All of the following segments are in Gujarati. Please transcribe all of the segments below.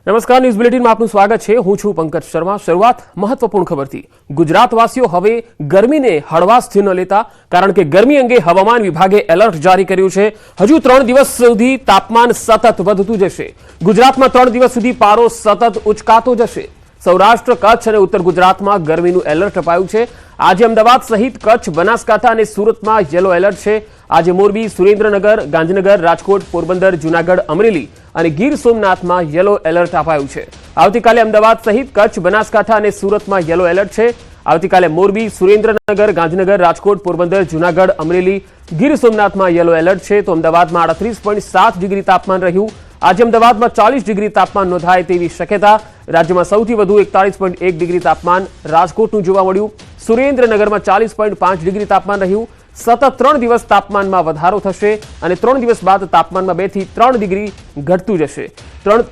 નમસ્કાર, ન્યૂઝ બુલેટિનમાં આપનું સ્વાગત છે। હું છું પંકજ શર્મા। શરૂઆત મહત્વપૂર્ણ ખબરથી। ગુજરાતવાસીઓ હવે ગરમીને હળવાશથી ન લેતા, કારણ કે ગરમી અંગે હવામાન વિભાગે એલર્ટ જારી કર્યું છે। હજુ 3 દિવસ સુધી તાપમાન સતત વધતું જશે। ગુજરાતમાં 3 દિવસ સુધી પારો સતત ઉચકાતો જશે। સૌરાષ્ટ્ર, કચ્છ અને ઉત્તર ગુજરાતમાં ગરમીનું એલર્ટ અપાયું છે। આજે અમદાવાદ સહિત કચ્છ, બનાસકાંઠા અને સુરતમાં યલો એલર્ટ છે। આજે મોરબી, સુરેન્દ્રનગર, ગાંધીનગર, રાજકોટ, પોરબંદર, જૂનાગઢ, અમરેલી અને ગીર સોમનાથમાં યલો એલર્ટ અપાયું છે। આવતીકાલે અમદાવાદ સહિત કચ્છ, બનાસકાંઠા અને સુરતમાં યલો એલર્ટ છે। આવતીકાલે મોરબી, સુરેન્દ્રનગર, ગાંધીનગર, રાજકોટ, પોરબંદર, જૂનાગઢ, અમરેલી, ગીર સોમનાથમાં યલો એલર્ટ છે। તો અમદાવાદમાં 38.7 ડિગ્રી તાપમાન રહ્યું। આજે અમદાવાદમાં 40 ડિગ્રી તાપમાન નોંધાય તેવી શક્યતા। રાજ્યમાં સૌથી વધુ 41.1 ડિગ્રી તાપમાન રાજકોટનું જોવા મળ્યું। સુરેન્દ્રનગરમાં 40.5 ડિગ્રી તાપમાન રહ્યું। સતત 3 દિવસ તાપમાનમાં વધારો થશે અને 3 દિવસ બાદ તાપમાનમાં 2 થી 3 ડિગ્રી ઘટતું જશે।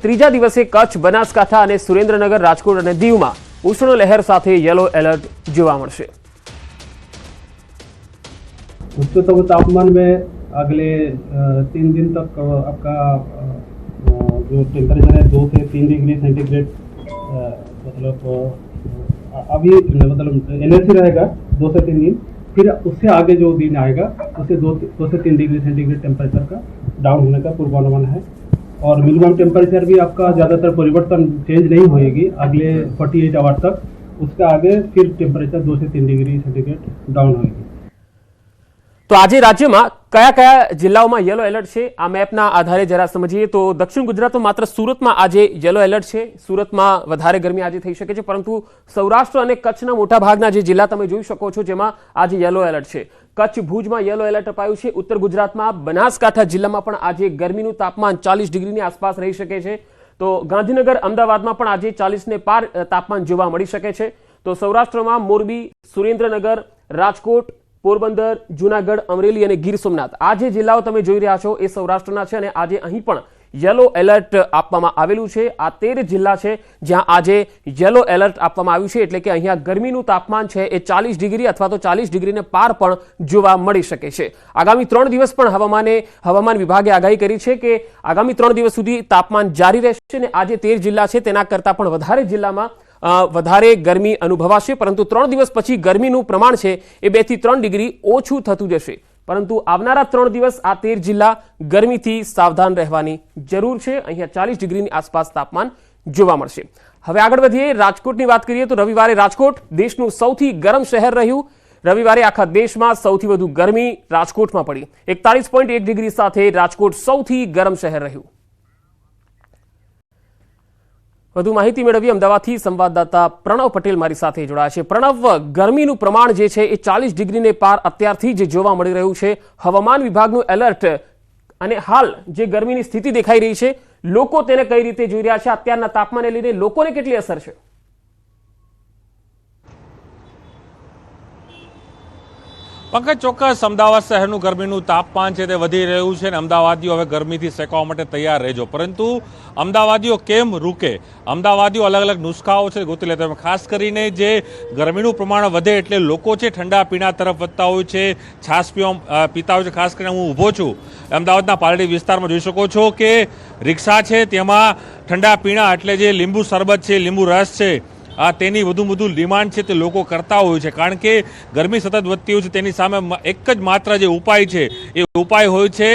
ત્રીજા દિવસે કચ્છ, બનાસકાંઠા અને સુરેન્દ્રનગર, રાજકોટ અને દીવમાં ઉષ્ણ લહેર સાથે યલો એલર્ટ જોવા મળશે। उच्चतम तापमान में अगले 3 दिन तक आपका जो टेम्परेचर है 2 से 3 डिग्री सेंटीग्रेड अभी एनर्जी रहेगा 2 से 3 दिन। फिर उससे आगे जो दिन आएगा उससे 2 से 3 डिग्री सेंटीग्रेड टेम्परेचर का डाउन होने का पूर्वानुमान है। और मिनिमम टेम्परेचर भी आपका ज़्यादातर परिवर्तन चेंज नहीं होएगी अगले 48 आवर तक। उसके आगे फिर टेम्परेचर 2 से 3 डिग्री सेंटीग्रेड डाउन होएगी। તો આજે રાજ્યમાં કયા કયા જિલ્લાઓમાં યલો એલર્ટ છે આ મેપના આધારે જરા સમજીએ તો દક્ષિણ ગુજરાતમાં માત્ર સુરતમાં આજે યલો એલર્ટ છે। સુરતમાં વધારે ગરમી આજે થઈ શકે છે, પરંતુ સૌરાષ્ટ્ર અને કચ્છના મોટા ભાગના જે જિલ્લા તમે જોઈ શકો છો જેમાં આજે યલો એલર્ટ છે। કચ્છ, ભુજમાં યલો એલર્ટ અપાયું છે। ઉત્તર ગુજરાતમાં બનાસકાંઠા જિલ્લામાં પણ આજે ગરમીનું તાપમાન 40 ડિગ્રીની આસપાસ રહી શકે છે। તો ગાંધીનગર, અમદાવાદમાં પણ આજે 40 ને પાર તાપમાન જોવા મળી શકે છે। તો સૌરાષ્ટ્રમાં મોરબી, સુરેન્દ્રનગર, રાજકોટ, પોરબંદર, જૂનાગઢ, અમરેલી અને ગીર સોમનાથ આ જે જિલ્લાઓ તમે જોઈ રહ્યા છો એ સૌરાષ્ટ્રના છે અને આજે અહીં પણ યલો એલર્ટ આપવામાં આવેલું છે। આ 13 જિલ્લા છે જ્યાં આજે યલો એલર્ટ આપવામાં આવ્યું છે, એટલે કે અહીંયા ગરમીનું તાપમાન છે એ 40 ડિગ્રી અથવા તો 40 ડિગ્રીને પાર પણ જોવા મળી શકે છે। આગામી 3 દિવસ પણ હવામાન વિભાગે આગાહી કરી છે કે આગામી 3 દિવસ સુધી તાપમાન જારી રહેશે અને આજે 13 જિલ્લા છે તેના કરતાં પણ વધારે જિલ્લામાં વધારે ગરમી અનુભવાશે, પરંતુ 3 દિવસ પછી ગરમીનું પ્રમાણ છે એ 2 થી 3 ડિગ્રી ઓછું થતું જશે। પરંતુ આવનારા 3 દિવસ આ 13 જિલ્લા ગરમીથી સાવધાન રહેવાની જરૂર છે। અહીંયા 40 ડિગ્રીની આસપાસ તાપમાન જોવા મળશે। હવે આગળ વધીએ, રાજકોટની વાત કરીએ તો રવિવારે રાજકોટ દેશનું સૌથી ગરમ શહેર રહ્યું। રવિવારે આખા દેશમાં સૌથી વધુ ગરમી રાજકોટમાં પડી। 41.1 ડિગ્રી સાથે રાજકોટ સૌથી ગરમ શહેર રહ્યું। વધુ માહિતી મેળવી અમદાવાદથી સંવાદદાતા પ્રણવ પટેલ મારી સાથે જોડાયા છે। પ્રણવ, ગરમીનું પ્રમાણ જે છે એ 40 ડિગ્રીને પાર અત્યારથી જ જોવા મળી રહ્યું છે। હવામાન વિભાગનું એલર્ટ અને હાલ જે ગરમીની સ્થિતિ દેખાઈ રહી છે, લોકો તેને કઈ રીતે જોઈ રહ્યા છે? અત્યારના તાપમાનને લઈને લોકોને કેટલી અસર છે? પંકજ, ચોક્કસ અમદાવાદ શહેરનું ગરમીનું તાપમાન છે તે વધી રહ્યું છે અને અમદાવાદીઓ હવે ગરમીથી સેકવા માટે તૈયાર રહેજો। પરંતુ અમદાવાદીઓ કેમ રૂકે? અમદાવાદીઓ અલગ અલગ નુસ્ખાઓ છે ગોતી લેતા। ખાસ કરીને જે ગરમીનું પ્રમાણ વધે એટલે લોકો છે ઠંડા પીણા તરફ વધતા હોય છે, છાશ પીતા હોય છે। ખાસ કરીને હું ઊભો છું અમદાવાદના પાલડી વિસ્તારમાં, જોઈ શકો છો કે રિક્ષા છે તેમાં ઠંડા પીણા એટલે જે લીંબુ શરબત છે, લીંબુ રસ છે, તેની વધુ ડિમાન્ડ છે તે લોકો કરતા હોય છે, કારણ કે ગરમી સતત વધતી હોય છે। તેની સામે એક જ માત્ર જે ઉપાય છે એ ઉપાય હોય છે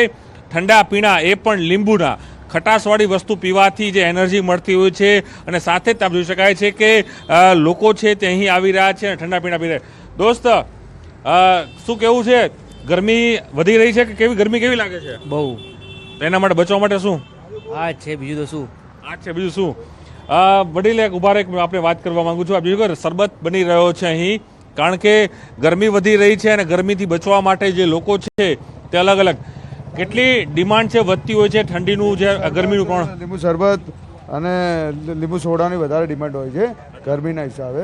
ઠંડા પીણા, એ પણ લીંબુના। ખટાશવાળી વસ્તુ પીવાથી જે એનર્જી મળતી હોય છે અને સાથે જ જોઈ શકાય છે કે લોકો છે તે અહીં આવી રહ્યા છે અને ઠંડા પીણા પી રહ્યા। દોસ્ત, શું કેવું છે? ગરમી વધી રહી છે કે કેવી ગરમી કેવી લાગે છે? બહુ। એના માટે બચવા માટે શું આ છે? બીજું તો શું? આ છે બીજું શું? વડીલ એક ઉભા રહે, આપણે વાત કરવા માંગુ છું। બીજું શરબત બની રહ્યો છે અહીં, કારણ કે ગરમી વધી રહી છે અને ગરમીથી બચવા માટે જે લોકો છે તે અલગ અલગ કેટલી ડિમાન્ડ છે વધતી હોય છે ઠંડીનું જે ગરમીનું પણ લીંબુ શરબત અને લીંબુ સોડાની વધારે ડિમાન્ડ હોય છે ગરમીના હિસાબે।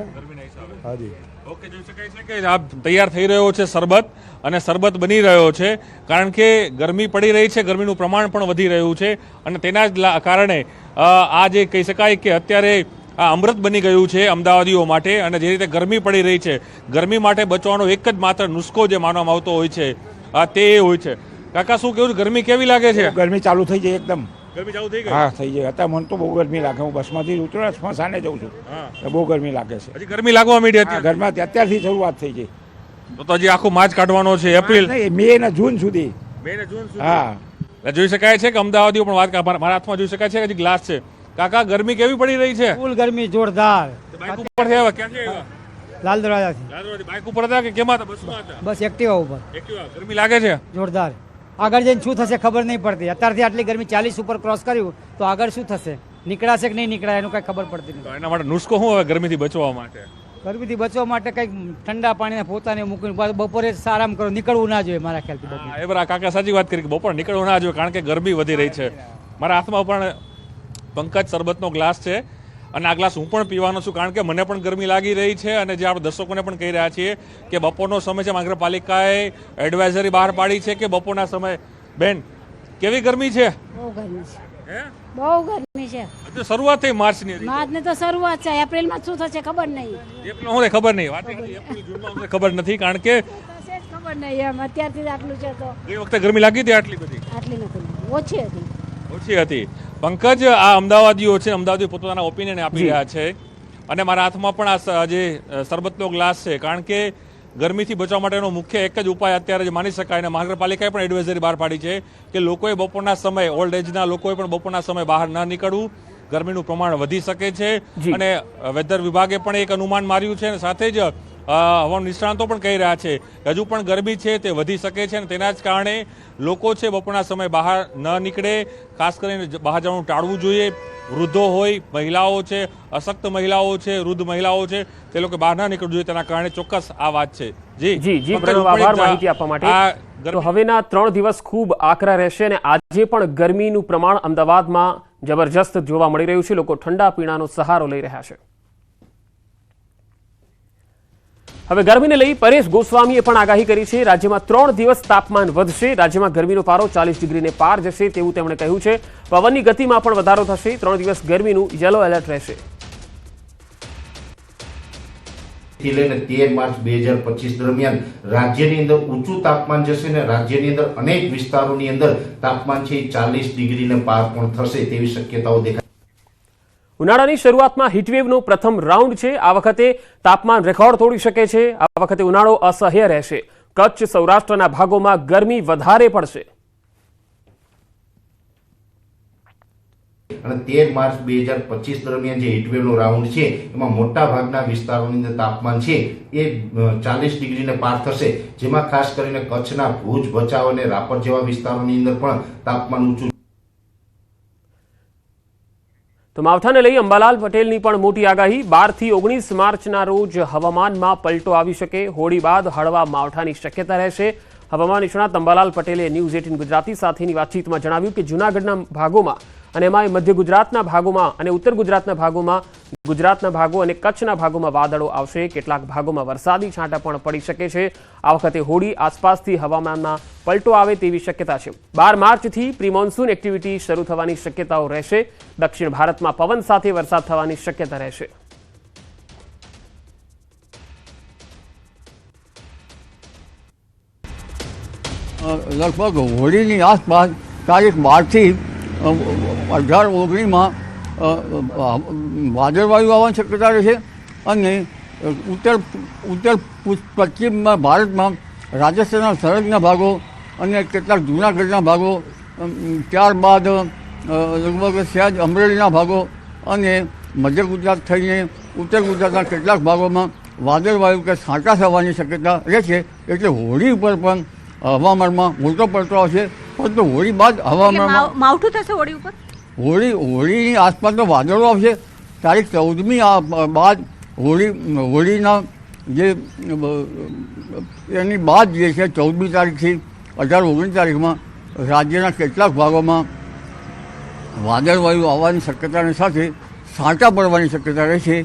હાજી, ઓકે, જોઈ શકાય છે કે આ તૈયાર થઈ રહ્યો છે શરબત અને શરબત બની રહ્યો છે, કારણ કે ગરમી પડી રહી છે, ગરમીનું પ્રમાણ પણ વધી રહ્યું છે અને તેના જ કારણે આ જે કહી શકાય કે અત્યારે આ અમૃત બની ગયું છે અમદાવાદીઓ માટે। અને જે રીતે ગરમી પડી રહી છે, ગરમી માટે બચવાનો એક જ માત્ર નુસ્ખો જે માનવામાં આવતો હોય છે તે હોય છે। કાકા, શું કેવું? ગરમી કેવી લાગે છે? ગરમી ચાલુ થઈ જાય એકદમ ગરમી ચાલુ થઈ ગઈ? હા થઈ જાય. અત્યારે મને તો બહુ ગરમી લાગે. હું બસમાંથી ઉતર્યો સ્મશાને જઉં છું તો બહુ ગરમી લાગે છે. હજી ગરમી લાગવા માંડી હા, હતી? ઘરમાં અત્યારથી શરૂઆત થઈ ગઈ. તો હજી આખો માર્ચ કાઢવાનો છે, એપ્રિલ નહીં, મે ને જૂન સુધી. મે ને જૂન સુધી. હા એટલે જોઈ શકાય છે કે અમદાવાદીઓ પણ વાત મારા હાથમાં જોઈ શકાય છે કે હજી ગ્લાસ છે. કાકા ગરમી કેવી પડી રહી છે? ફૂલ ગરમી જોરદાર. બાઇક ઉપર થી આવ્યા? ક્યાંથી આવ્યા? લાલ દરવાજાથી લાલવાડી. બાઇક ઉપર હતા કે કેમાં હતા? બસમાં હતા? બસ એક્ટિવા ઉપર એક્ટિવા. ગરમી લાગે છે? જોરદાર. આગળ જઈને શું થશે ખબર નહીં પડતી. અત્યારથી આટલી ગરમી 40 ઉપર ક્રોસ કર્યું તો આગળ શું થશે, નીકળાશે કે નહીં નીકળાય એનું કઈ ખબર પડતી તો નથી. એના માટે નુસ્ખો શું હવે ગરમીથી બચવા માટે? ગરમીથી બચવા માટે કંઈક ઠંડા પાણીને પોતાને મૂકીને પાછું બપોરે આરામ કરો, નીકળવું ના જોઈએ મારા ખ્યાલથી. બપોરે હા, એ બરા કાકા સાચી વાત કરી કે બપોર નીકળવું ના જોઈએ કારણ કે ગરમી વધી રહી છે. મારા હાથમાં પણ પંકજ શરબતનો ગ્લાસ છે અને આ ગ્લાસ હું પણ પીવાનો છું કારણ કે મને પણ ગરમી લાગી રહી છે. અને જે આપણે દર્શકોને પણ કહી રહ્યા છીએ કે બપોરનો સમય છે, મહાનગરપાલિકાએ એડવાઇઝરી બહાર પાડી છે કે બપોરના સમય. બેન કેવી ગરમી છે? બહુ ગરમી છે, હે? બહુ ગરમી છે. હજુ શરૂઆત થઈ માર્ચની. માર્ચની તો શરૂઆત છે, એપ્રિલમાં શું થશે ખબર નહીં. એપ્રિલ હું ખબર નહીં. વાત એપ્રિલ જૂનમાં અમને ખબર નથી કારણ કે થશે જ ખબર નહીં. એમ અત્યારથી જ આટલું છે તો ગઈ વખતે ગરમી લાગી હતી આટલી બધી? આટલી નથી, ઓછી હતી. ઓછી હતી. પંકજ, આ અમદાવાદીઓ છે, અમદાવાદીઓ પોતાના ઓપિનિયન આપી રહ્યા છે અને મારા હાથમાં પણ આ જે શરબતનો ગ્લાસ છે કારણ કે ગરમીથી બચવા માટેનો મુખ્ય એક જ ઉપાય અત્યારે જે માની શકાય અને મહાનગરપાલિકાએ પણ એડવાઇઝરી બહાર પાડી છે કે લોકોએ બપોરના સમય, ઓલ્ડ એજના લોકોએ પણ બપોરના સમય બહાર ન નીકળવું. ગરમીનું પ્રમાણ વધી શકે છે અને વેધર વિભાગે પણ એક અનુમાન માર્યું છે અને સાથે જ હવામાન નિષ્ણાંતો પણ કહી રહ્યા છે કે હજુ પણ ગરમી છે તે વધી શકે છે અને તેના જ કારણે લોકો છે બપોરના સમય બહાર ન નીકળે. ખાસ કરીને બહાર જવાનું ટાળવું જોઈએ. વૃદ્ધો હોય, મહિલાઓ છે, અશક્ત મહિલાઓ છે, વૃદ્ધ મહિલાઓ છે, તે લોકો બહાર ના નીકળવું જોઈએ. તેના કારણે ચોક્કસ આ વાત છે. જી પ્રણવ, આભાર માહિતી આપવા માટે. તો હવેના 3 દિવસ ખૂબ આકરા રહેશે અને આજે પણ ગરમીનું પ્રમાણ અમદાવાદમાં જબરજસ્ત જોવા મળી રહ્યું છે. લોકો ઠંડા પીણાનો સહારો લઈ રહ્યા છે. હવે ગરમીને લઈ પરેશ ગોસ્વામીએ પણ આગાહી કરી છે. રાજ્યમાં 3 દિવસ તાપમાન વધશે. રાજ્યમાં ગરમીનો પારો 40 ડિગ્રીને પાર જશે તેવું તેમણે કહ્યું છે. પવનની ગતિમાં પણ વધારો થશે. 3 દિવસ ગરમીનું યલો એલર્ટ રહેશે. થી લઈને 13 માર્ચ 2025 દરમિયાન રાજ્યની અંદર ઊંચું તાપમાન જશે ને રાજ્યની અંદર અનેક વિસ્તારોની અંદર તાપમાન છે 40 ડિગ્રીને પાર પણ થશે તેવી શક્યતાઓ દેખાય. ઉનાળાની શરૂઆતમાં હીટવેવનો પ્રથમ રાઉન્ડ છે. આ વખતે તાપમાન રેકોર્ડ તોડી શકે છે. આ વખતે ઉનાળો અસહ્ય રહેશે. કચ્છ, સૌરાષ્ટ્રના ભાગોમાં ગરમી વધારે પડશે. અને 13 માર્ચ 2025 દરમિયાન જે હીટવેવનો રાઉન્ડ છે એમાં મોટા ભાગના વિસ્તારોની અંદર તાપમાન છે એ 40 ડિગ્રીને પાર થશે. જેમાં ખાસ કરીને કચ્છના ભુજ, ભચાઉ અને રાપર જેવા વિસ્તારોની અંદર પણ તાપમાન ઊંચું. તો માવઠાને લઈ અંબાલાલ પટેલની પણ મોટી આગાહી. 12 થી 19 માર્ચના રોજ હવામાનમાં પલટો આવી શકે. હોળી બાદ હળવા માવઠાની શક્યતા રહેશે. હવામાન નિષ્ણાત અંબાલાલ પટેલે ન્યૂઝ 18 ગુજરાતી સાથેની વાતચીતમાં જણાવ્યું કે જૂનાગઢના ભાગોમાં અને એમાં મધ્ય ગુજરાતના ભાગોમાં અને ઉત્તર ગુજરાતના ભાગોમાં, ગુજરાતના ભાગો અને કચ્છના ભાગોમાં વાદળો આવશે. કેટલાક ભાગોમાં વરસાદી છાંટા પણ પડી શકે છે. આ વખતે હોળી આસપાસથી હવામાનમાં પલટો આવે તેવી શક્યતા છે. 12 માર્ચથી પ્રી મોન્સૂન એક્ટિવિટી શરૂ થવાની શક્યતાઓ રહેશે. દક્ષિણ ભારતમાં પવન સાથે વરસાદ થવાની શક્યતા રહેશે. લગભગ હોળીની આસપાસ તારીખ 12થી 18-19માં વાદળવાયુ આવવાની શક્યતા રહેશે અને ઉત્તર પશ્ચિમમાં ભારતમાં રાજસ્થાનના સરહદના ભાગો અને કેટલાક જૂનાગઢના ભાગો, ત્યારબાદ લગભગ સહેજ અમરેલીના ભાગો અને મધ્ય ગુજરાત થઈને ઉત્તર ગુજરાતના કેટલાક ભાગોમાં વાદળવાયુ કે છાંટા થવાની શક્યતા રહેશે. એટલે હોળી ઉપર પણ હવામાનમાં મોટો પલટો આવશે. પરંતુ હોળી બાદ હવામાનમાં માવઠું થશે. હોળી ઉપર હોળીની આસપાસ તો વાદળો આવશે. તારીખ 14મી બાદ હોળીના જે એની બાદ જે છે 14મી તારીખથી 18-19 તારીખમાં રાજ્યના કેટલાક ભાગોમાં વાદળવાયુ આવવાની શક્યતાની સાથે છાંટા પડવાની શક્યતા રહેશે.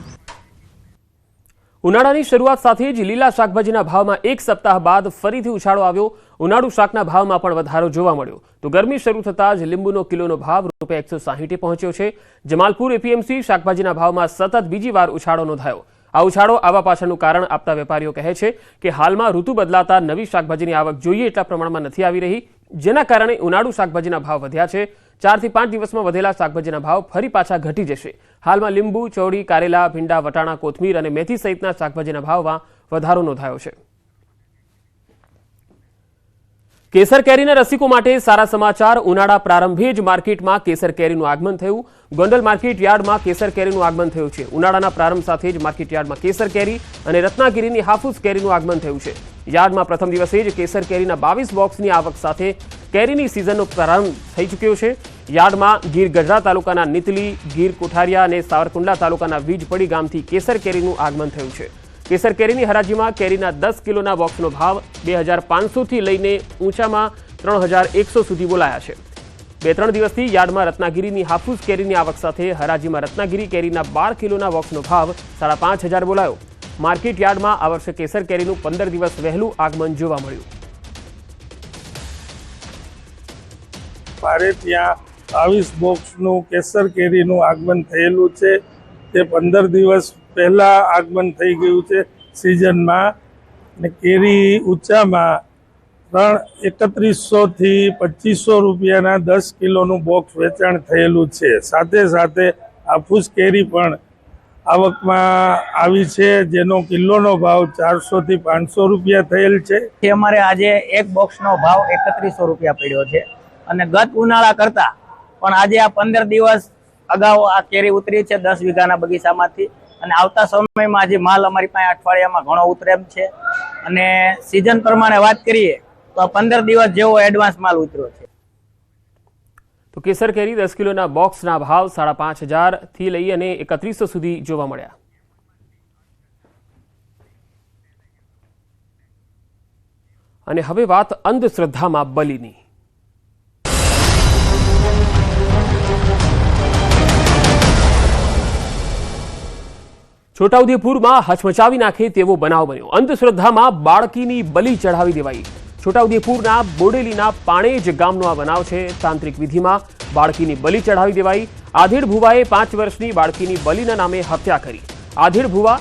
ઉનાળાની શરૂઆત સાથે જ લીલા શાકભાજીના ભાવમાં એક સપ્તાહ બાદ ફરીથી ઉછાળો આવ્યો. ઉનાળુ શાકના ભાવમાં પણ વધારો જોવા મળ્યો. તો ગરમી શરૂ થતાં જ લીંબુનો કિલોનો ભાવ ₹160 પહોંચ્યો છે. જમાલપુર એપીએમસી શાકભાજીના ભાવમાં સતત બીજી વાર ઉછાળો નોંધાયો. આ ઉછાળો આવવા પાછળનું કારણ આપતા વેપારીઓ કહે છે કે હાલમાં ઋતુ બદલાતા નવી શાકભાજીની આવક જોઈએ એટલા પ્રમાણમાં નથી આવી રહી. જેના કારણે ઉનાળુ શાકભાજીના ભાવ વધ્યા છે. 4 થી 5 દિવસમાં વધેલા શાકભાજીના ભાવ ફરી પાછા ઘટી જશે. હાલમાં લીંબુ, ચોળી, કારેલા, ભીંડા, વટાણા, કોથમીર અને મેથી સહિતના શાકભાજીના ભાવમાં વધારો નોંધાયો છે. કેસર કેરીના રસિકો માટે સારા સમાચાર. ઉનાળા પ્રારંભે જ માર્કેટમાં કેસર કેરીનું આગમન થયું. ગોંડલ માર્કેટ યાર્ડમાં કેસર કેરીનું આગમન થયું છે. ઉનાળાના પ્રારંભ સાથે જ માર્કેટ યાર્ડમાં કેસર કેરી અને રત્નાગીરીની હાફૂસ કેરીનું આગમન થયું છે. યાર્ડમાં પ્રથમ દિવસે જ કેસર કેરીના 22 બોક્સની આવક સાથે કેરીની સિઝનનો પ્રારંભ થઈ ચૂક્યો છે. યાર્ડમાં ગીર ગઢડા તાલુકાના નીતલી, ગીર કોઠારિયા અને સાવરકુંડલા તાલુકાના વીજપડી ગામથી કેસર કેરીનું આગમન થયું છે. કેસર કેરીની હરાજીમાં કેરીના 10 કિલોના બોક્સનો ભાવ 2500 થી લઈને ઊંચામાં 3100 સુધી બોલાયા છે. 2-3 દિવસથી યાર્ડમાં રત્નાગીરીની હાફૂસ કેરીની આવક સાથે હરાજીમાં રત્નાગીરી કેરીના 12 કિલોના બોક્સનો ભાવ 5500 બોલાયો. માર્કેટ યાર્ડમાં આ વર્ષે કેસર કેરીનું 15 દિવસ વહેલું આગમન જોવા મળ્યું. મારે ત્યાં 22 બોક્સનું કેસર કેરીનું આગમન થયેલું છે. તે 15 દિવસ પહેલા આગમન થઈ ગયું છે સિઝનમાં. ને કેરી ઊંચામાં 3100 થી 2500 રૂપિયાના 10 કિલોનું બોક્સ વેચાણ થયેલું છે. સાથે સાથે હાફૂસ કેરી પણ આવકમાં આવી છે, જેનો કિલોનો ભાવ 400 થી 500 રૂપિયા થયેલ છે. અમારે આજે એક બોક્સનો ભાવ 3100 રૂપિયા પડ્યો છે અને ગત ઉનાળા કરતા પણ આજે આ 15 દિવસ અગાઉ આ કેરી ઉતરી છે 10 વીઘાના બગીચામાંથી. અને આવતા સમયમાં જે માલ અમારી પાસે અઠવાડિયામાં ઘણો ઉતરે એમ છે. અને સિઝન પ્રમાણે વાત કરીએ તો આ 15 દિવસ જેવો એડવાન્સ માલ ઉતર્યો છે. તો કેસર કેરી 10 કિલોના બોક્સના ભાવ 5500 થી લઈ અને 3100 સુધી જોવા મળ્યા. અને હવે વાત અંધશ્રદ્ધામાં બલિની. છોટાઉદેપુરમાં હચમચાવી નાખે તેવો બનાવ બન્યો. અંધશ્રદ્ધામાં બાળકીની બલી ચઢાવી દેવાઈ. છોટાઉદેપુરના બોડેલીના પાણેજ ગામનો આ બનાવ છે. તાંત્રિક વિધિમાં બાળકીની બલી ચઢાવી દેવાઈ. આધેડ ભુવાએ 5 વર્ષની બાળકીની બલીના નામે હત્યા કરી. આધેડ ભુવા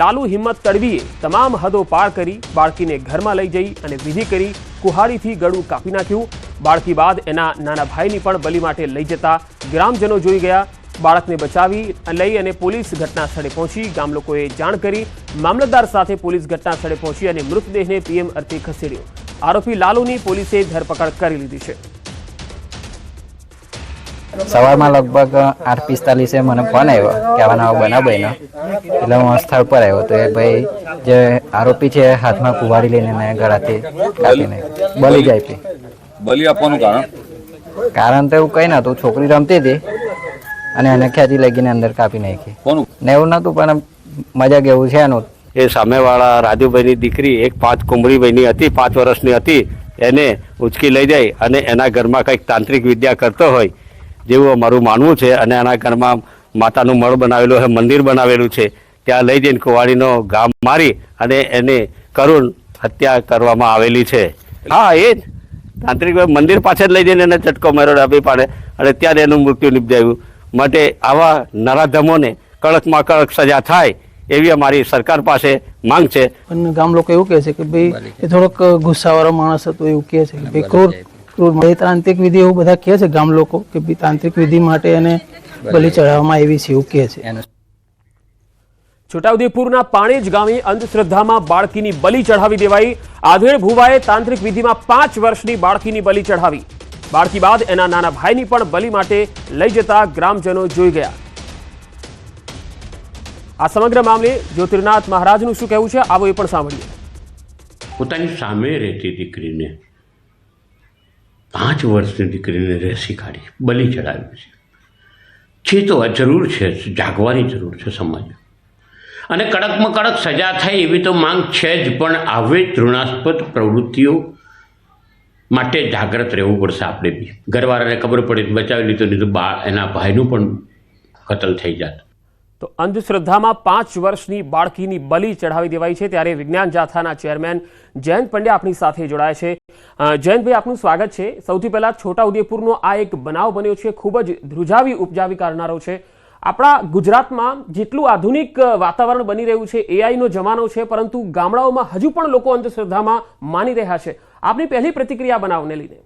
લાલુ હિંમત તડવીએ તમામ હદો પાર કરી બાળકીને ઘરમાં લઈ જઈ અને વિધિ કરી કુહાડીથી ગળું કાપી નાખ્યું. બાળકી બાદ એના નાના ભાઈની પણ બલી માટે લઈ જતા ગ્રામજનો જોઈ ગયા. બાળકને બચાવી લઈ અને પોલીસ ઘટના સ્થળે પહોંચી. ગામ લોકોએ જાણ કરી. મામલતદાર સાથે પોલીસ ઘટના સ્થળે પહોંચી અને મૃતદેહને પીએમ અર્થે ખસેડ્યો. આરોપી લાલુની પોલીસે ધરપકડ કરી લીધી છે. સવારમાં લગભગ 8:45 મને ફોન આવ્યો કે આવા નવા બનાવ બન્યો. એટલે હું સ્થળ પર આવ્યો તો એ ભાઈ જે આરોપી છે હાથમાં કુવાડી લઈને ગળાથી કાપી નાખી બલી જ આપી. બલી આપવાનું કારણ તો એવું કઈ નતું. છોકરી રમતી હતી અને એને ખેંચી લગીને અંદર કાપી નાખી. ને એવું નતું પણ મજાક એવું છે એનું. એ સામેવાળા રાજુભાઈની દીકરી એક 5 કુંબળીભાઈની હતી, 5 વર્ષની હતી. એને ઉચકી લઈ જાય અને એના ઘરમાં કંઈક તાંત્રિક વિદ્યા કરતો હોય જેવું અમારું માનવું છે. અને એના ઘરમાં માતાનું મળ બનાવેલું છે, મંદિર બનાવેલું છે. ત્યાં લઈ જઈને કુવાડીનો ઘા મારી અને એને કરુણ હત્યા કરવામાં આવેલી છે. હા, એ જ તાંત્રિક મંદિર પાછળ લઈ જઈને એને ચટકો માર્યો આપી પાડે અને ત્યારે એનું મૃત્યુ નિપજાયું. માટે આવા નરાધમોને કડકમાં કડક સજા થાય એવી અમારી સરકાર પાસે માંગ છે. અને ગામ લોકો એવું કહે છે કે ભાઈ એ થોડોક ગુસ્સાવાળો માણસ હતો એવું કહે છે કે ભાઈ ક્રૂર તાંત્રિક વિધિ એવું બધા કહે છે ગામ લોકો કે ભાઈ તાંત્રિક વિધિ માટે એને બલિ ચઢાવવામાં આવી છે એવું કહે છે. છોટાઉદેપુરના પાણેજ ગામે અંધશ્રદ્ધામાં બાળકીની બલિ ચઢાવી દેવાઈ. આધેડ ભુવાએ તાંત્રિક વિધિમાં 5 વર્ષની બાળકીની બલિ ચઢાવી. બાળકી બાદ એના નાના ભાઈની પણ બલિ માટે લઈ જતા ગ્રામજનો જોઈ ગયા. આ સમગ્ર મામલે જ્યોતિર્નાથ મહારાજનું શું કહેવું છે આવો એ પણ સાંભળીએ. પોતાની સામે રહેતી દીકરીને 5 વર્ષની દીકરીને રેસી કાઢી બલિ ચડાવી છે તો જરૂર છે, જાગવાની જરૂર છે સમાજ. અને કડકમાં કડક સજા થાય એવી તો માંગ છે જ, પણ આવી તૃણાસ્પદ પ્રવૃત્તિઓ માટે જાગ્રત રહેવું પડશે આપણે બી. ઘરવાળાને ખબર પડી બચાવી લીધો નહીં તો એના ભાઈનું પણ કતલ થઈ જાત. તો અંધશ્રદ્ધામાં 5 વર્ષની બાળકીની બલિ ચઢાવી દેવાઈ છે. ત્યારે વિજ્ઞાન જાથાના ચેરમેન જયંત પંડ્યા આપણી સાથે જોડાયા છે. જયંતભાઈ, આપનું સ્વાગત છે. સૌથી પહેલા છોટાઉદેપુરનો આ એક બનાવ બન્યો છે, ખૂબ જ ધ્રુજાવી ઉપજાવી કાઢનારો છે. આપણા ગુજરાતમાં જેટલું આધુનિક વાતાવરણ બની રહ્યું છે, એઆઈનો જમાનો છે, પરંતુ ગામડાઓમાં હજુ પણ લોકો અંધશ્રદ્ધામાં માની રહ્યા છે. આપની પહેલી પ્રતિક્રિયા બનાવને લઈને?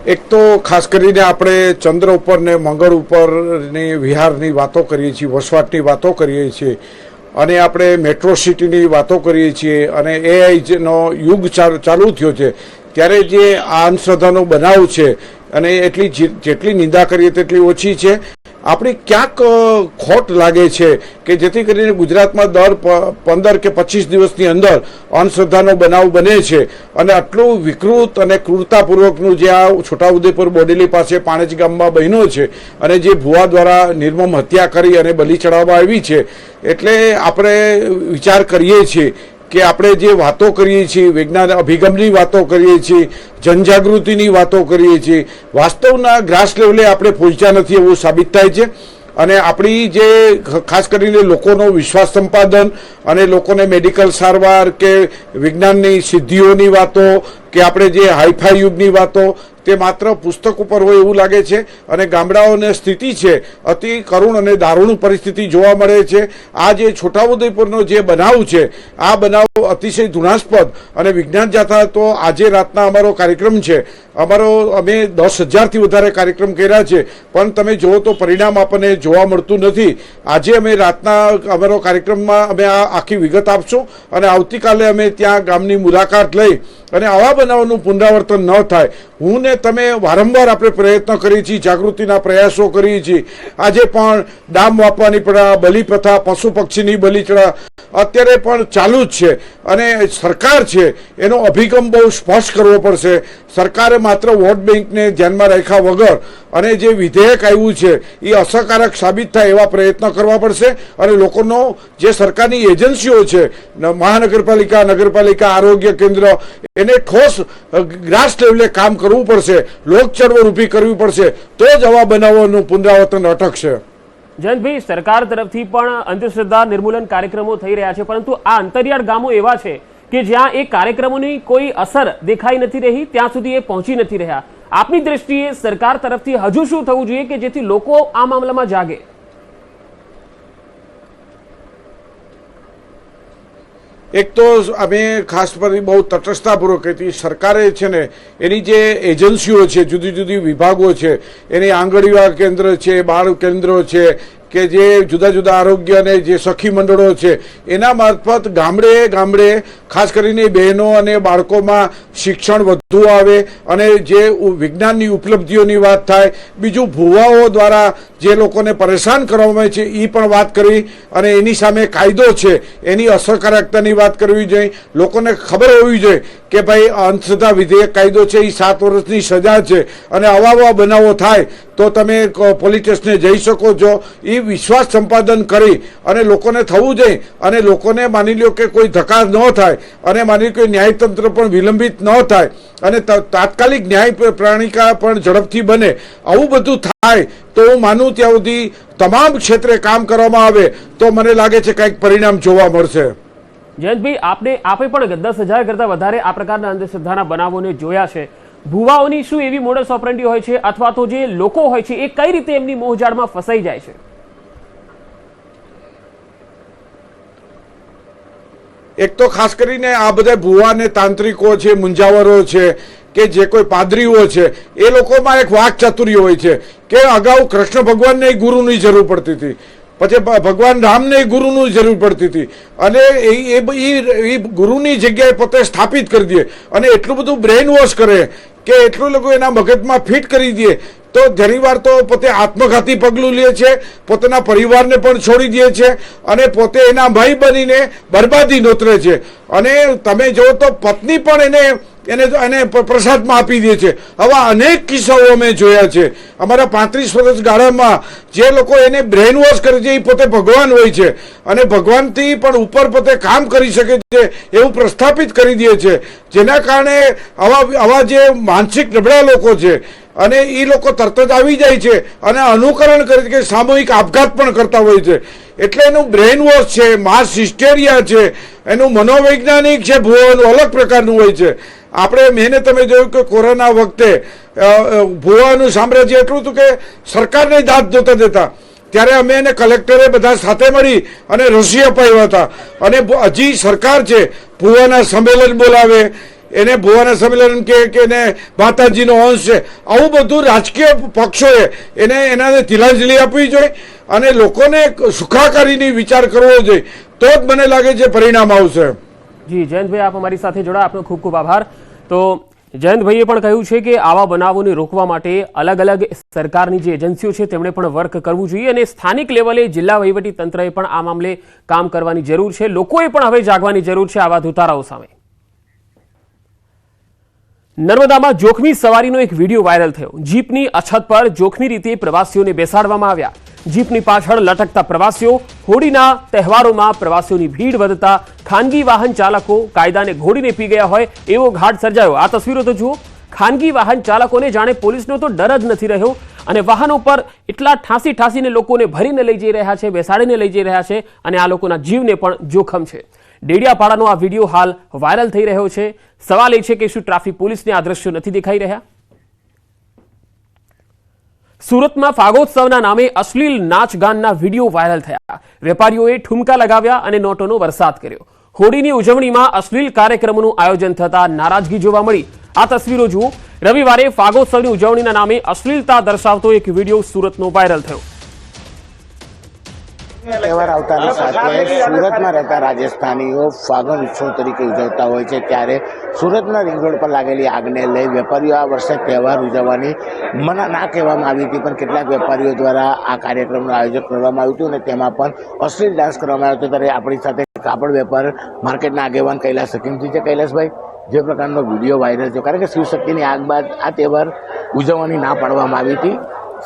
એક તો ખાસ કરીને આપણે ચંદ્ર ઉપર ને મંગળ ઉપરની વિહારની વાતો કરીએ છીએ, વસવાટની વાતો કરીએ છીએ, અને આપણે મેટ્રો સિટીની વાતો કરીએ છીએ, અને એઆઈનો યુગ ચાલુ થયો છે, ત્યારે જે આ અંધશ્રદ્ધાનો બનાવ છે અને જેટલી નિંદા કરીએ તેટલી ઓછી છે. આપણી ક્યાંક ખોટ લાગે છે કે જેથી કરીને ગુજરાતમાં દર 15 કે 25 દિવસની અંદર અંધશ્રદ્ધાનો બનાવ બને છે, અને આટલું વિકૃત અને ક્રૂરતાપૂર્વકનું જે આ છોટાઉદેપુર બોડેલી પાસે પાણેજ ગામમાં બન્યો છે, અને જે ભુવા દ્વારા નિર્મમ હત્યા કરી અને બલિ ચડાવવામાં આવી છે, એટલે આપણે વિચાર કરીએ છીએ કે આપણે જે વાતો કરીએ છીએ, વિજ્ઞાન અભિગમની વાતો કરીએ છીએ, જનજાગૃતિની વાતો કરીએ છીએ, વાસ્તવના ગ્રાસ લેવલે આપણે પહોંચ્યા નથી એવું સાબિત થાય છે. અને આપણી જે ખાસ કરીને લોકોનો વિશ્વાસ સંપાદન અને લોકોને મેડિકલ સારવાર કે વિજ્ઞાનની સિદ્ધિઓની વાતો કે આપણે જે હાઈફાઈ યુગની વાતો તે માત્ર પુસ્તક ઉપર હોય એવું લાગે છે. અને ગામડાઓની સ્થિતિ છે અતિ કરુણ અને દારૂણ પરિસ્થિતિ જોવા મળે છે. આ જે છોટાઉદેપુરનો જે બનાવ છે, આ બનાવ અતિશય ધૃણાસ્પદ અને વિજ્ઞાન જાથા તો આજે રાતના અમારો કાર્યક્રમ છે, અમે 10,000થી વધારે કાર્યક્રમ કર્યા છે, પણ તમે જુઓ તો પરિણામ આપણને જોવા મળતું નથી. આજે અમે રાતના અમારો કાર્યક્રમમાં અમે આ આખી વિગત આપશું, અને આવતીકાલે અમે ત્યાં ગામની મુલાકાત લઈ અને આવા બનાવનું પુનરાવર્તન ન થાય. હું ને તમે વારંવાર આપણે પ્રયત્ન કરીએ છીએ, જાગૃતિના પ્રયાસો કરીએ છીએ. આજે પણ ડામ વાપવાની બલિ પ્રથા, પશુ પક્ષીની બલિ ચડા અત્યારે પણ ચાલુ જ છે, અને સરકાર છે એનો અભિગમ બહુ સ્પષ્ટ કરવો પડશે. સરકારે માત્ર વોટ બેંકને ધ્યાનમાં રાખ્યા વગર અને જે વિધેયક આવ્યું છે એ અસરકારક સાબિત થાય એવા પ્રયત્ન કરવા પડશે. અને લોકોનો જે સરકારની એજન્સીઓ છે, મહાનગરપાલિકા, નગરપાલિકા, આરોગ્ય કેન્દ્ર, એને ઠોસ ગ્રાસ લેવલે કામ કરવું પડશે, લોક ચળવળ ઊભી કરવી પડશે, તો જ આવા બનાવોનું પુનરાવર્તન અટકશે. જયંતભાઈ, સરકાર તરફથી પણ અંધશ્રદ્ધા નિર્મૂલન કાર્યક્રમો થઈ રહ્યા છે, પરંતુ આ અંતરિયાળ ગામો એવા છે કે જ્યાં એ કાર્યક્રમોની કોઈ અસર દેખાઈ નથી રહી, ત્યાં સુધી એ પહોંચી નથી રહ્યા. આપની દ્રષ્ટિએ સરકાર તરફથી હજુ શું થવું જોઈએ કે જેથી લોકો આ મામલામાં જાગે? એક તો અમે ખાસ કરી બહુ તટસ્થતાપૂર્વક હતી. સરકારે છે ને એની જે એજન્સીઓ છે, જુદી જુદી વિભાગો છે, એની આંગણવાડી કેન્દ્ર છે, બાળ કેન્દ્રો છે, કે જે જુદા જુદા આરોગ્ય અને જે સખી મંડળો છે, એના મારફત ગામડે ગામડે ખાસ કરીને બહેનો અને બાળકોમાં શિક્ષણ વધુ આવે અને જે વિજ્ઞાનની ઉપલબ્ધિઓની વાત થાય. બીજું, ભુવાઓ દ્વારા જે લોકોને પરેશાન કરવામાં આવે છે એ પણ વાત કરવી, અને એની સામે કાયદો છે એની અસરકારકતાની વાત કરવી જોઈએ. લોકોને ખબર હોવી જોઈએ કે ભાઈ અંધશ્રદ્ધા વિધેયક કાયદો છે એ 7 વર્ષની સજા છે, અને આવા બનાવો થાય તો તમે પોલીસ સ્ટેશને જઈ શકો છો. એ વિશ્વાસ સંપાદન કરી અને લોકોને થવું જોઈએ, અને લોકોને માની લ્યો કે કોઈ ધક્કા ન થાય, અને માની કોઈ ન્યાયતંત્ર પણ વિલંબિત ન થાય, અને તાત્કાલિક ન્યાય પ્રણાલિકા પણ ઝડપથી બને. આવું બધું થાય તો હું માનું ત્યાં સુધી તમામ ક્ષેત્રે કામ કરવામાં આવે તો મને લાગે છે કંઈક પરિણામ જોવા મળશે. જયંતભાઈ, આપે પણ 10,000 કરતાં વધારે આ પ્રકારના અંધશ્રદ્ધાના બનાવોને જોયા છે. ભુવાઓની શું એવી મોડસ ઓપરેન્ડી હોય છે, અથવા તો જે લોકો હોય છે એ કઈ રીતે એમની મોહજાળમાં ફસાઈ જાય છે? એક તો ખાસ કરીને આ બધા ભુવા ને તાંત્રિકો છે, મુંજાવરો છે, કે જે કોઈ પાદરીઓ છે, એ લોકોમાં એક વાક ચાતુર્ય હોય છે કે અગાઉ કૃષ્ણ ભગવાનને ગુરુની જરૂર પડતી હતી, પછી ભગવાન રામને ગુરુની જરૂર પડતી હતી, અને એ ગુરુની જગ્યાએ પોતે સ્થાપિત કરી દે, અને એટલું બધું બ્રેઇન વોશ કરે કે એટલું લોકો એના મગજમાં ફિટ કરી દે તો ઘણી વાર તો પોતે આત્મઘાતી પગલું લે છે, પોતાના પરિવારને પણ છોડી દે છે, અને પોતે એના ભાઈ બનીને બરબાદી નોતરે છે. અને તમે જો તો પત્ની પણ એને પ્રસાદમાં આપી દે છે. આવા અનેક કિસ્સાઓ અમે જોયા છે અમારા 35 વર્ષ ગાળામાં. જે લોકો એને બ્રેઇન વોશ કરે છે એ પોતે ભગવાન હોય છે, અને ભગવાનથી પણ ઉપર પોતે કામ કરી શકે છે એવું પ્રસ્થાપિત કરી દે છે, જેના કારણે આવા જે માનસિક નબળા લોકો છે અને એ લોકો તરત જ આવી જાય છે અને અનુકરણ કરે છે કે સામૂહિક આપઘાત પણ કરતા હોય છે. એટલે એનું બ્રેઇન વોશ છે, માસ હિસ્ટેરિયા છે, એનું મનોવૈજ્ઞાનિક છે, ભુવાનું અલગ પ્રકારનું હોય છે. મેં તમે જોયું કે કોરોના વખતે ભુવાનું સામ્રાજ્ય એટલું હતું કે સરકારને દાદ નહોતા દેતા, ત્યારે અમે એને કલેક્ટરે બધા સાથે મળી અને રસી અપાવ્યા હતા. અને હજી સરકાર છે ભુવાના સંમેલન બોલાવે, એને ભુવાના સંમેલન કે એને માતાજીનો અંશ છે, આવું બધું રાજકીય પક્ષોએ એને એનાને તિલાંજલિ આપવી જોઈએ અને લોકોને સુખાકારીની વિચાર કરવો જોઈએ, તો જ મને લાગે છે પરિણામ આવશે. જી જયંતભાઈ, આપ અમારી સાથે જોડા, આપનો ખૂબ ખૂબ આભાર. તો જયંતભાઈએ પણ કહ્યું છે કે આવા બનાવોને રોકવા માટે અલગ અલગ સરકારની જે એજન્સીઓ છે તેમણે પણ વર્ક કરવું જોઈએ અને સ્થાનિક લેવલે જિલ્લા વહીવટી તંત્રએ પણ આ મામલે કામ કરવાની જરૂર છે. લોકોએ પણ હવે જાગવાની જરૂર છે આવા ધુતારાઓ સામે. નર્મદામાં જોખમી સવારીનો એક વિડીયો વાયરલ થયો. જીપની અછત પર જોખમી રીતે પ્રવાસીઓને બેસાડવામાં આવ્યા. જીપની પાછળ લટકતા પ્રવાસીઓ. હોળીના તહેવારોમાં પ્રવાસીઓની ભીડ વધતા ખાનગી વાહન ચાલકો કાયદાને ઘોડીને પી ગયા હોય એવો ઘાટ સર્જાયો. આ તસવીરો તો જુઓ. ખાનગી વાહન ચાલકોને જાણે પોલીસનો તો ડર જ નથી રહ્યો અને વાહનો પર એટલા ઠાંસીને લોકોને ભરીને લઈ જઈ રહ્યા છે, બેસાડીને લઈ જઈ રહ્યા છે અને આ લોકોના જીવને પણ જોખમ છે. ડેડિયાપાડાનો આ વિડીયો હાલ વાયરલ થઈ રહ્યો છે. સવાલ એ છે કે શું ટ્રાફિક પોલીસને આ દ્રશ્યો નથી દેખાઈ રહ્યા? સુરતમાં ફાગોત્સવના નામે અશ્લીલ નાચગાનના વિડીયો વાયરલ થયા. વેપારીઓએ ઠુમકા લગાવ્યા અને નોટોનો વરસાદ કર્યો. હોળીની ઉજવણીમાં અશ્લીલ કાર્યક્રમોનું આયોજન થતા નારાજગી જોવા મળી. આ તસવીરો જુઓ. રવિવારે ફાગોત્સવની ઉજવણીના નામે અશ્લીલતા દર્શાવતો એક વિડીયો સુરતનો વાયરલ થયો. તહેવાર આવતાની સાથે સુરતમાં રહેતા રાજસ્થાનીઓ ફાગણ ઉત્સવ તરીકે ઉજવતા હોય છે, ત્યારે સુરતના રિંગ રોડ પર લાગેલી આગને લઈ વેપારીઓ આ વર્ષે તહેવાર ઉજવવાની મના ના કહેવામાં આવી હતી, પણ કેટલાક વેપારીઓ દ્વારા આ કાર્યક્રમનું આયોજન કરવામાં આવ્યું હતું અને તેમાં પણ અશ્લીલ ડાન્સ કરવામાં આવ્યો હતો. ત્યારે આપણી સાથે કાપડ વેપાર માર્કેટના આગેવાન કૈલાસ હકીમજી છે. કૈલાસભાઈ, જે પ્રકારનો વિડીયો વાયરલ થયો, કારણ કે શિવશક્તિની આગ બાદ આ તહેવાર ઉજવવાની ના પાડવામાં આવી હતી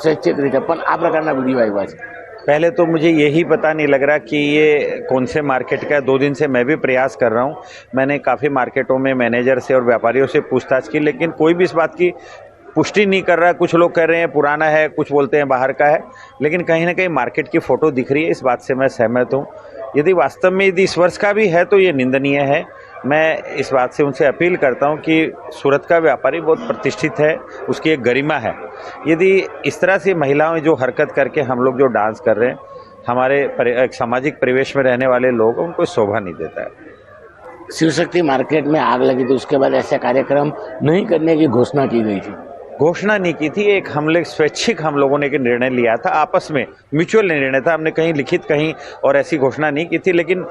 સ્વૈચ્છિક રીતે, પણ આ પ્રકારના વિડીયો આવ્યા છે. पहले तो मुझे यही पता नहीं लग रहा कि ये कौन से मार्केट का है. 2 दिन से मैं भी प्रयास कर रहा हूँ. मैंने काफ़ी मार्केटों में मैनेजर से और व्यापारियों से पूछताछ की, लेकिन कोई भी इस बात की पुष्टि नहीं कर रहा. कुछ लोग कह रहे हैं पुराना है, कुछ बोलते हैं बाहर का है, लेकिन कहीं ना कहीं मार्केट की फ़ोटो दिख रही है. इस बात से मैं सहमत हूँ. यदि वास्तव में यदि इस वर्ष का भी है तो ये निंदनीय है. मैं इस बात से उनसे अपील करता हूं कि सूरत का व्यापारी बहुत प्रतिष्ठित है, उसकी एक गरिमा है. यदि इस तरह से महिलाएं जो हरकत करके हम लोग जो डांस कर रहे हैं, हमारे एक सामाजिक परिवेश में रहने वाले लोग, उनको शोभा नहीं देता है. शिवशक्ति मार्केट में आग लगी थी, उसके बाद ऐसा कार्यक्रम नहीं करने की घोषणा की गई थी. घोषणा नहीं की थी, एक हमले स्वैच्छिक हम लोगों ने एक निर्णय लिया था, आपस में म्यूचुअल निर्णय था. हमने कहीं लिखित कहीं और ऐसी घोषणा नहीं की थी. लेकिन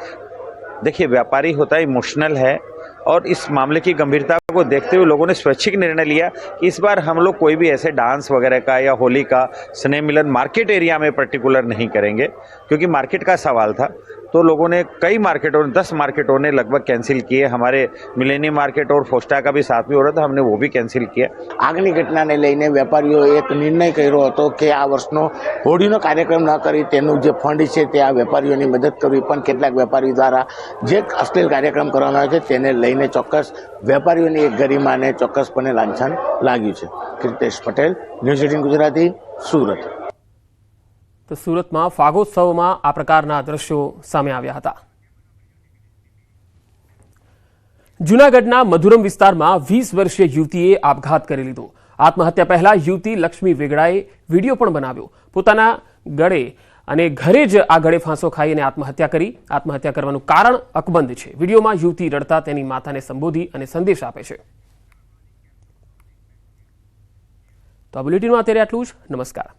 देखिए, व्यापारी होता है, इमोशनल है, और इस मामले की गंभीरता को देखते हुए लोगों ने स्वैच्छिक निर्णय लिया कि इस बार हम लोग कोई भी ऐसे डांस वगैरह का या होली का स्नेह मिलन मार्केट एरिया में पर्टिकुलर नहीं करेंगे, क्योंकि मार्केट का सवाल था. तो लोगों ने कई मार्केटों ने 10 मार्केटों ने लगभग कैंसिल किए. हमारे मिलेनियम मार्केट और फोस्टा का भी साथ में हो रहा था, हमने वो भी कैंसिल किया. આગની ઘટનાને લઈને વેપારીઓએ એક નિર્ણય કર્યો હતો કે આ વર્ષનો હોળીનો કાર્યક્રમ ન કરી તેનું જે ફંડ છે તે આ વેપારીઓની મદદ કરવી, પણ કેટલાક વેપારીઓ દ્વારા જે અશ્લીલ કાર્યક્રમ કરવામાં આવ્યો છે તેને લઈને ચોક્કસ વેપારીઓની એક ગરિમાને ચોક્કસપણે લાંછન લાગ્યું છે. કીર્તેશ પટેલ, ન્યૂઝ 18 ગુજરાતી, સુરત. તો સુરતમાં ફાગોત્સવમાં આ પ્રકારના દ્રશ્યો સામે આવ્યા હતા. જૂનાગઢના મધુરમ વિસ્તારમાં 20 વર્ષીય યુવતીએ આપઘાત કરી લીધો. આત્મહત્યા પહેલા યુવતી લક્ષ્મી વેગડાએ વિડીયો પણ બનાવ્યો. પોતાના ગળે અને ઘરે જ આ ગળે ફાંસો ખાઈ અને આત્મહત્યા કરી. આત્મહત્યા કરવાનું કારણ અકબંધ છે. વિડીયોમાં યુવતી રડતા તેની માતાને સંબોધી અને સંદેશ આપે છે. તો આ બુલેટિનમાં અત્યારે આટલું જ. નમસ્કાર.